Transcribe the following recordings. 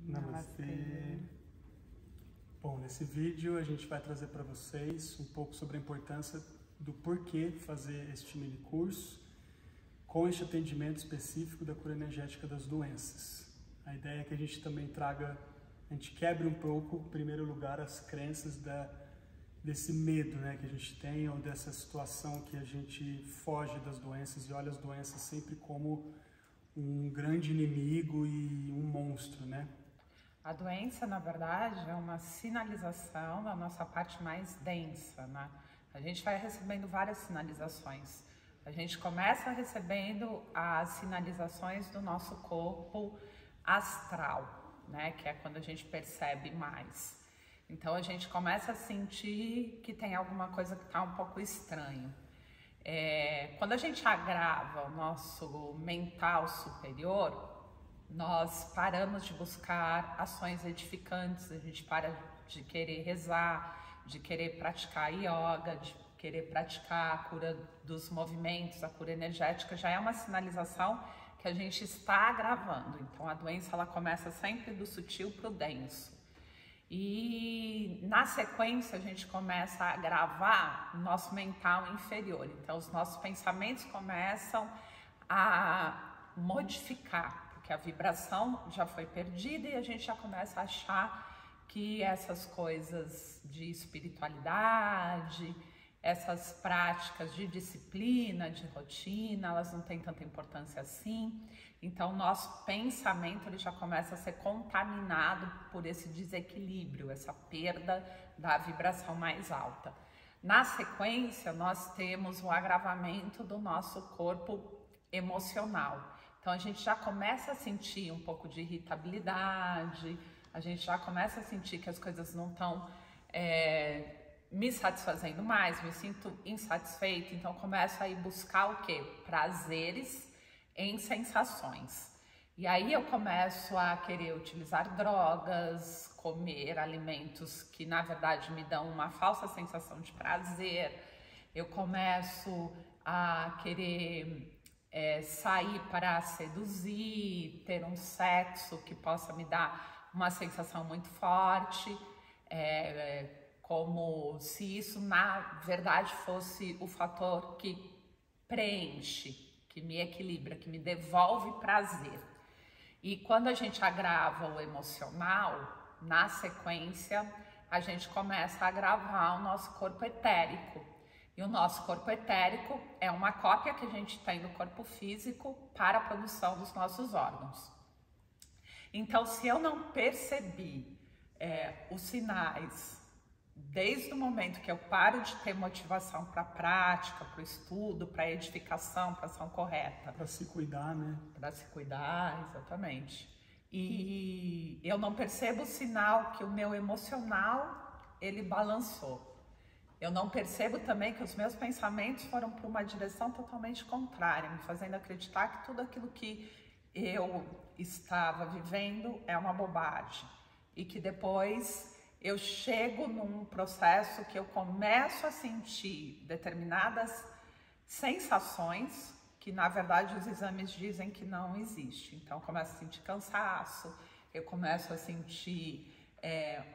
Namastê. Bom, nesse vídeo a gente vai trazer para vocês um pouco sobre a importância do porquê fazer este mini curso com este atendimento específico da cura energética das doenças. A ideia é que a gente também traga, a gente quebre um pouco, em primeiro lugar, as crenças desse medo, né, que a gente tem, ou dessa situação que a gente foge das doenças e olha as doenças sempre como um grande inimigo e um monstro, né? A doença, na verdade, é uma sinalização da nossa parte mais densa, né? A gente vai recebendo várias sinalizações. A gente começa recebendo as sinalizações do nosso corpo astral, né? Que é quando a gente percebe mais. Então a gente começa a sentir que tem alguma coisa que está um pouco estranho. Quando a gente agrava o nosso mental superior, nós paramos de buscar ações edificantes, a gente para de querer rezar, de querer praticar yoga, de querer praticar a cura dos movimentos, a cura energética, já é uma sinalização que a gente está agravando. Então a doença ela começa sempre do sutil para o denso. E na sequência a gente começa a agravar o nosso mental inferior. Então os nossos pensamentos começam a modificar, porque a vibração já foi perdida e a gente já começa a achar que essas coisas de espiritualidade, essas práticas de disciplina, de rotina, elas não têm tanta importância assim. Então, nosso pensamento ele já começa a ser contaminado por esse desequilíbrio, essa perda da vibração mais alta. Na sequência, nós temos o agravamento do nosso corpo emocional. Então, a gente já começa a sentir um pouco de irritabilidade, a gente já começa a sentir que as coisas não estão me satisfazendo mais, me sinto insatisfeito, então começo a ir buscar o quê? Prazeres em sensações. E aí eu começo a querer utilizar drogas, comer alimentos que na verdade me dão uma falsa sensação de prazer, eu começo a querer sair para seduzir, ter um sexo que possa me dar uma sensação muito forte, como se isso na verdade fosse o fator que preenche, que me equilibra, que me devolve prazer. E quando a gente agrava o emocional, na sequência a gente começa a agravar o nosso corpo etérico. E o nosso corpo etérico é uma cópia que a gente tem do corpo físico para a produção dos nossos órgãos. Então, se eu não percebi os sinais desde o momento que eu paro de ter motivação para a prática, para o estudo, para a edificação, para a ação correta. Para se cuidar, né? Para se cuidar, exatamente. E eu não percebo o sinal que o meu emocional, ele balançou. Eu não percebo também que os meus pensamentos foram para uma direção totalmente contrária, me fazendo acreditar que tudo aquilo que eu estava vivendo é uma bobagem. E que depois eu chego num processo que eu começo a sentir determinadas sensações que na verdade os exames dizem que não existe. Então eu começo a sentir cansaço, eu começo a sentir,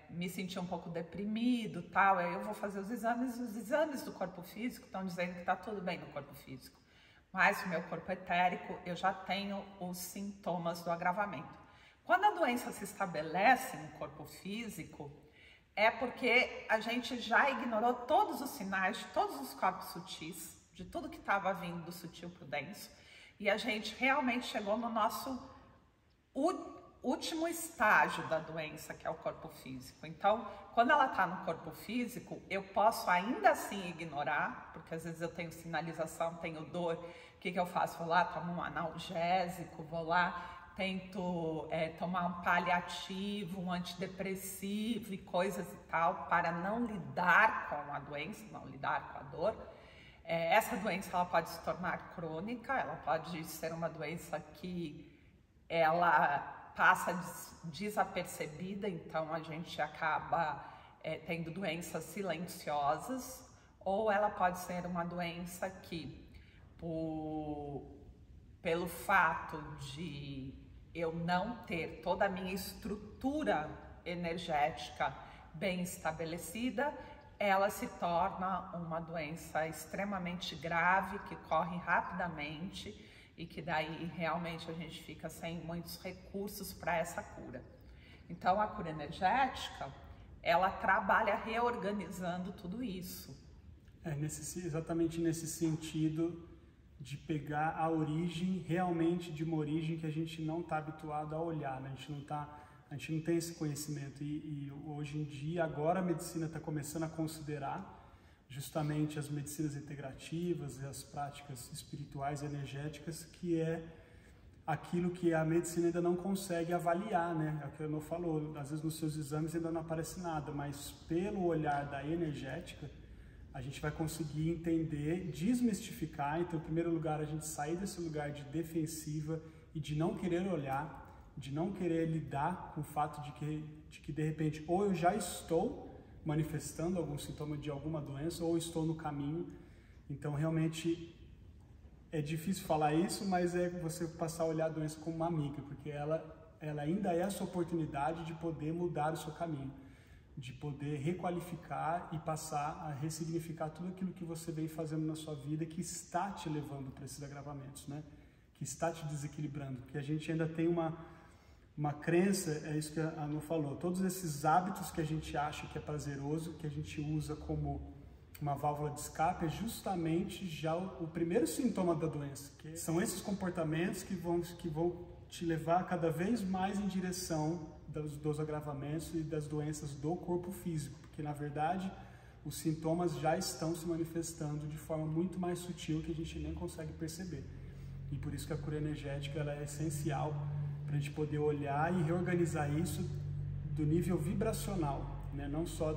me sentir um pouco deprimido, tal. Aí eu vou fazer os exames do corpo físico estão dizendo que está tudo bem no corpo físico. Mas o meu corpo etérico, eu já tenho os sintomas do agravamento. Quando a doença se estabelece no corpo físico, é porque a gente já ignorou todos os sinais de todos os corpos sutis, de tudo que estava vindo do sutil para o denso, e a gente realmente chegou no nosso último estágio da doença, que é o corpo físico. Então, quando ela está no corpo físico, eu posso ainda assim ignorar, porque às vezes eu tenho sinalização, tenho dor, o que eu faço? Vou lá, tomo um analgésico, vou lá, tento tomar um paliativo, um antidepressivo e coisas e tal, para não lidar com a doença, não lidar com a dor. Essa doença ela pode se tornar crônica, ela pode ser uma doença que ela passa desapercebida, então a gente acaba tendo doenças silenciosas, ou ela pode ser uma doença que, pelo fato de eu não ter toda a minha estrutura energética bem estabelecida, ela se torna uma doença extremamente grave, que corre rapidamente e que daí realmente a gente fica sem muitos recursos para essa cura. Então a cura energética, ela trabalha reorganizando tudo isso. Exatamente nesse sentido de pegar a origem, realmente de uma origem que a gente não está habituado a olhar, né? A gente não tem esse conhecimento e hoje em dia, agora a medicina está começando a considerar justamente as medicinas integrativas e as práticas espirituais e energéticas, que é aquilo que a medicina ainda não consegue avaliar, né? É o que a Anô falou, às vezes nos seus exames ainda não aparece nada, mas pelo olhar da energética, a gente vai conseguir entender, desmistificar. Então, em primeiro lugar, a gente sair desse lugar de defensiva e de não querer olhar, de não querer lidar com o fato de que de repente, ou eu já estou manifestando algum sintoma de alguma doença, ou estou no caminho. Então, realmente, é difícil falar isso, mas é você passar a olhar a doença como uma amiga, porque ela ainda é a sua oportunidade de poder mudar o seu caminho, de poder requalificar e passar a ressignificar tudo aquilo que você vem fazendo na sua vida que está te levando para esses agravamentos, né? Que está te desequilibrando, que a gente ainda tem uma crença, é isso que a Anô falou, todos esses hábitos que a gente acha que é prazeroso, que a gente usa como uma válvula de escape, é justamente já o primeiro sintoma da doença, que são esses comportamentos que vão te levar cada vez mais em direção dos agravamentos e das doenças do corpo físico, porque na verdade os sintomas já estão se manifestando de forma muito mais sutil que a gente nem consegue perceber. E por isso que a cura energética ela é essencial para a gente poder olhar e reorganizar isso do nível vibracional, né? Não só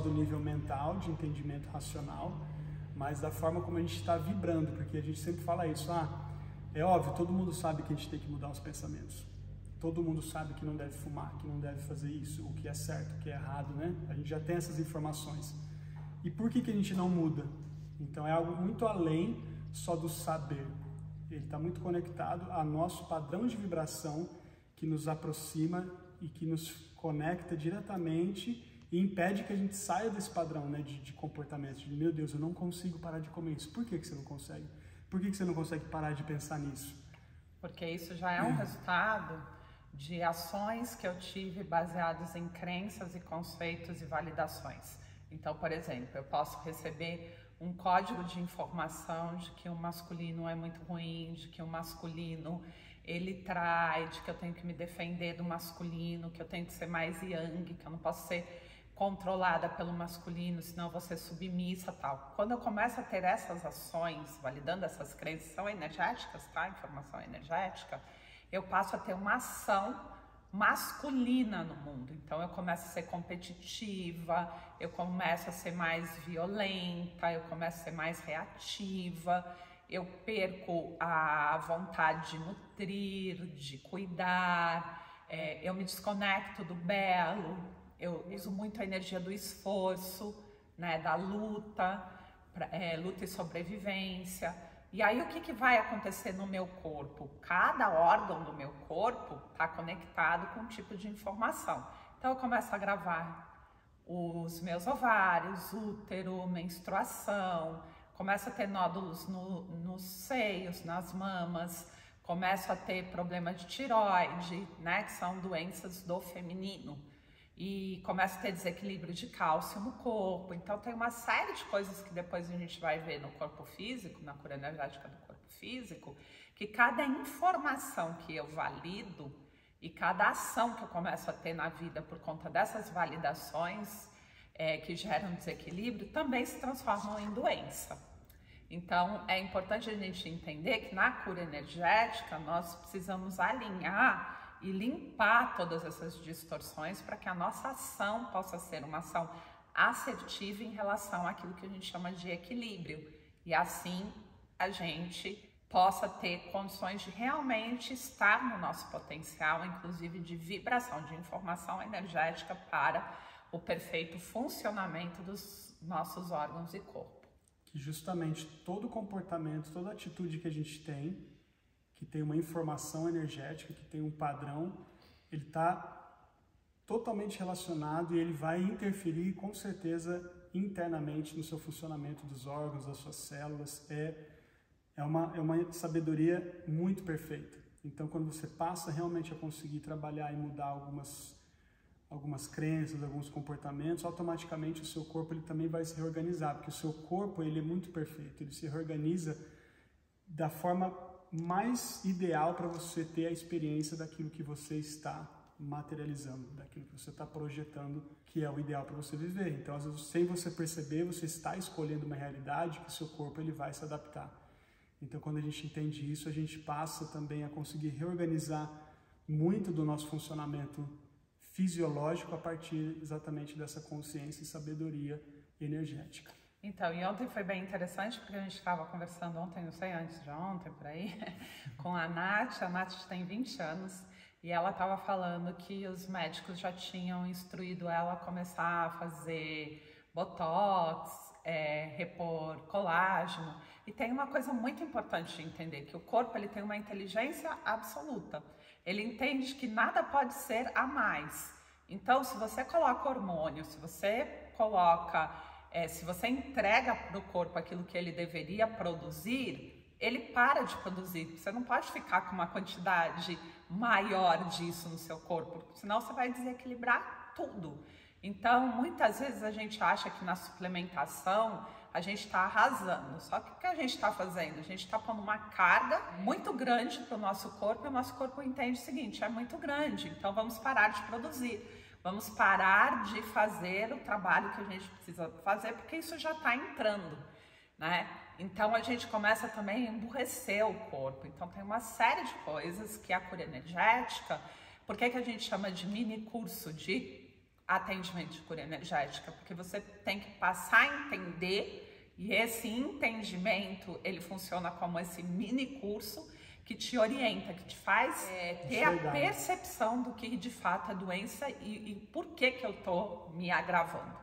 do nível mental, de entendimento racional, mas da forma como a gente está vibrando, porque a gente sempre fala isso, é óbvio, todo mundo sabe que a gente tem que mudar os pensamentos, todo mundo sabe que não deve fumar, que não deve fazer isso, o que é certo, o que é errado, né? A gente já tem essas informações. E por que a gente não muda? Então é algo muito além só do saber. Ele está muito conectado a nosso padrão de vibração que nos aproxima e que nos conecta diretamente e impede que a gente saia desse padrão, né, de comportamento. De, meu Deus, eu não consigo parar de comer isso. Por que você não consegue? Por que você não consegue parar de pensar nisso? Porque isso já é um resultado de ações que eu tive baseadas em crenças e conceitos e validações. Então, por exemplo, eu posso receber um código de informação de que o masculino é muito ruim, de que o masculino ele trai, de que eu tenho que me defender do masculino, que eu tenho que ser mais yang, que eu não posso ser controlada pelo masculino, senão eu vou ser submissa, tal. Quando eu começo a ter essas ações, validando essas crenças, são energéticas, tá? Informação energética, eu passo a ter uma ação masculina no mundo. Então eu começo a ser competitiva, eu começo a ser mais violenta, eu começo a ser mais reativa, eu perco a vontade de nutrir, de cuidar, eu me desconecto do belo, eu uso muito a energia do esforço, né, da luta, luta e sobrevivência. E aí o que vai acontecer no meu corpo? Cada órgão do meu corpo está conectado com um tipo de informação. Então eu começo a gravar os meus ovários, útero, menstruação, começo a ter nódulos nos seios, nas mamas, começo a ter problema de tireoide, né, que são doenças do feminino. E começa a ter desequilíbrio de cálcio no corpo. Então tem uma série de coisas que depois a gente vai ver no corpo físico, na cura energética do corpo físico, que cada informação que eu valido e cada ação que eu começo a ter na vida por conta dessas validações que geram desequilíbrio, também se transformam em doença. Então é importante a gente entender que na cura energética nós precisamos alinhar e limpar todas essas distorções para que a nossa ação possa ser uma ação assertiva em relação àquilo que a gente chama de equilíbrio. E assim a gente possa ter condições de realmente estar no nosso potencial, inclusive de vibração, de informação energética para o perfeito funcionamento dos nossos órgãos e corpo. Que justamente todo comportamento, toda atitude que a gente tem, que tem uma informação energética, que tem um padrão, ele está totalmente relacionado e ele vai interferir com certeza internamente no seu funcionamento dos órgãos, das suas células. É uma sabedoria muito perfeita. Então, quando você passa realmente a conseguir trabalhar e mudar algumas crenças, alguns comportamentos, automaticamente o seu corpo ele também vai se reorganizar, porque o seu corpo ele é muito perfeito, ele se reorganiza da forma mais ideal para você ter a experiência daquilo que você está materializando, daquilo que você está projetando, que é o ideal para você viver. Então, às vezes, sem você perceber, você está escolhendo uma realidade que o seu corpo ele vai se adaptar. Então, quando a gente entende isso, a gente passa também a conseguir reorganizar muito do nosso funcionamento fisiológico a partir exatamente dessa consciência e sabedoria energética. Então, e ontem foi bem interessante, porque a gente estava conversando ontem, não sei, antes de ontem, por aí, com a Nath tem 20 anos, e ela estava falando que os médicos já tinham instruído ela a começar a fazer botox, repor colágeno. E tem uma coisa muito importante de entender, que o corpo ele tem uma inteligência absoluta. Ele entende que nada pode ser a mais. Então, se você coloca hormônio, se você entrega para o corpo aquilo que ele deveria produzir, ele para de produzir. Você não pode ficar com uma quantidade maior disso no seu corpo, senão você vai desequilibrar tudo. Então, muitas vezes a gente acha que na suplementação a gente está arrasando. Só que o que a gente está fazendo? A gente está pondo uma carga muito grande para o nosso corpo e o nosso corpo entende o seguinte, é muito grande, então vamos parar de produzir. Vamos parar de fazer o trabalho que a gente precisa fazer, porque isso já está entrando, né? Então a gente começa também a emburrecer o corpo. Então tem uma série de coisas que a cura energética, por que a gente chama de mini curso de atendimento de cura energética? Porque você tem que passar a entender, e esse entendimento ele funciona como esse mini curso que te orienta, que te faz ter a percepção do que de fato é doença e por que eu tô me agravando.